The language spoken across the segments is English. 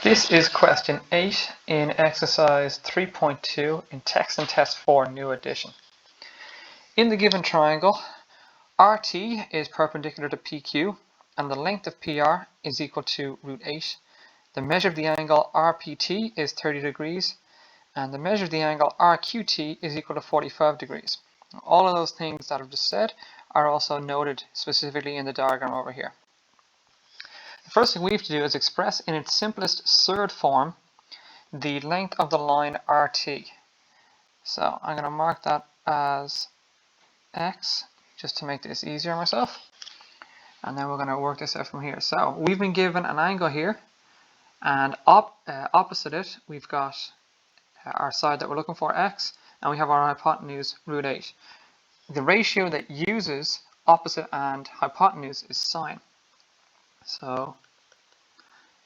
This is question 8 in exercise 3.2 in text and test 4 new edition. In the given triangle, RT is perpendicular to PQ and the length of PR is equal to root 8. The measure of the angle RPT is 30 degrees and the measure of the angle RQT is equal to 45 degrees. All of those things that I've just said are also noted specifically in the diagram over here. The first thing we have to do is express in its simplest surd form the length of the line RT. So I'm going to mark that as X just to make this easier myself. And then we're going to work this out from here. So we've been given an angle here, and opposite it we've got our side that we're looking for, X, and we have our hypotenuse, root 8. The ratio that uses opposite and hypotenuse is sine. So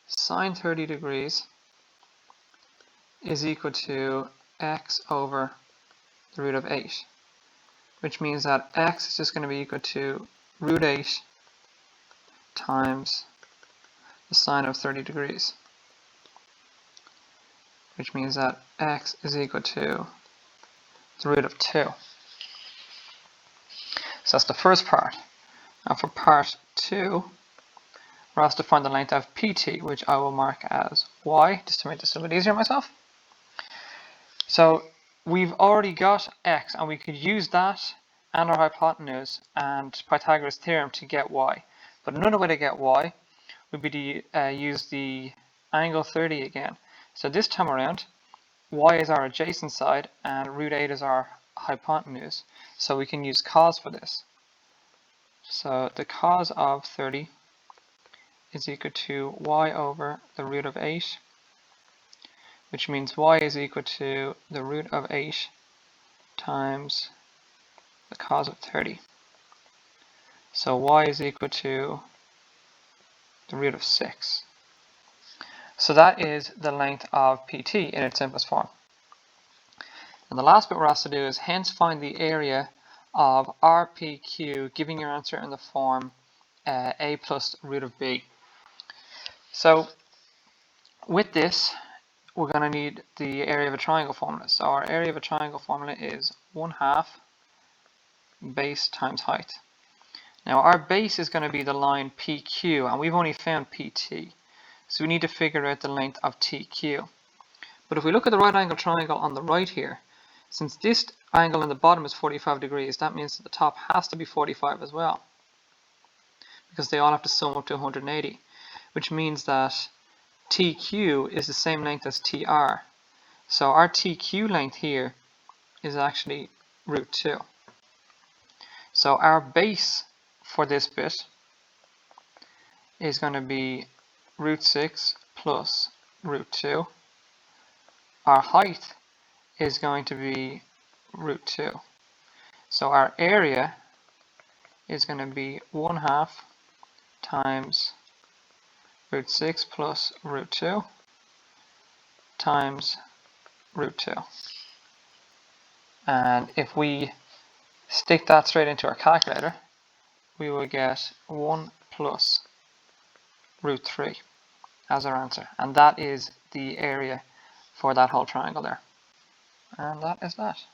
sine 30 degrees is equal to X over the root of 8, which means that X is just going to be equal to root 8 times the sine of 30 degrees, which means that X is equal to the root of 2. So that's the first part. Now for part 2, we're asked to find the length of PT, which I will mark as Y, just to make this a bit easier myself. So we've already got X, and we could use that and our hypotenuse and Pythagoras theorem to get Y. But another way to get Y would be to use the angle 30 again. So this time around, Y is our adjacent side and root 8 is our hypotenuse. So we can use cos for this. So the cos of 30 is equal to Y over the root of 8, which means Y is equal to the root of 8 times the cos of 30. So Y is equal to the root of 6. So that is the length of PT in its simplest form. And the last bit we're asked to do is hence find the area of RPQ, giving your answer in the form A plus root of B. So with this, we're going to need the area of a triangle formula. So our area of a triangle formula is 1/2 base times height. Now our base is going to be the line PQ, and we've only found PT. So we need to figure out the length of TQ. But if we look at the right angle triangle on the right here, since this angle in the bottom is 45 degrees, that means that the top has to be 45 as well, because they all have to sum up to 180, which means that TQ is the same length as TR. So our TQ length here is actually root 2. So our base for this bit is going to be root 6 plus root 2. Our height is going to be root 2. So our area is going to be 1/2 times root 6 plus root 2 times root 2. And if we stick that straight into our calculator, we will get 1 plus root 3 as our answer. And that is the area for that whole triangle there. And that is that.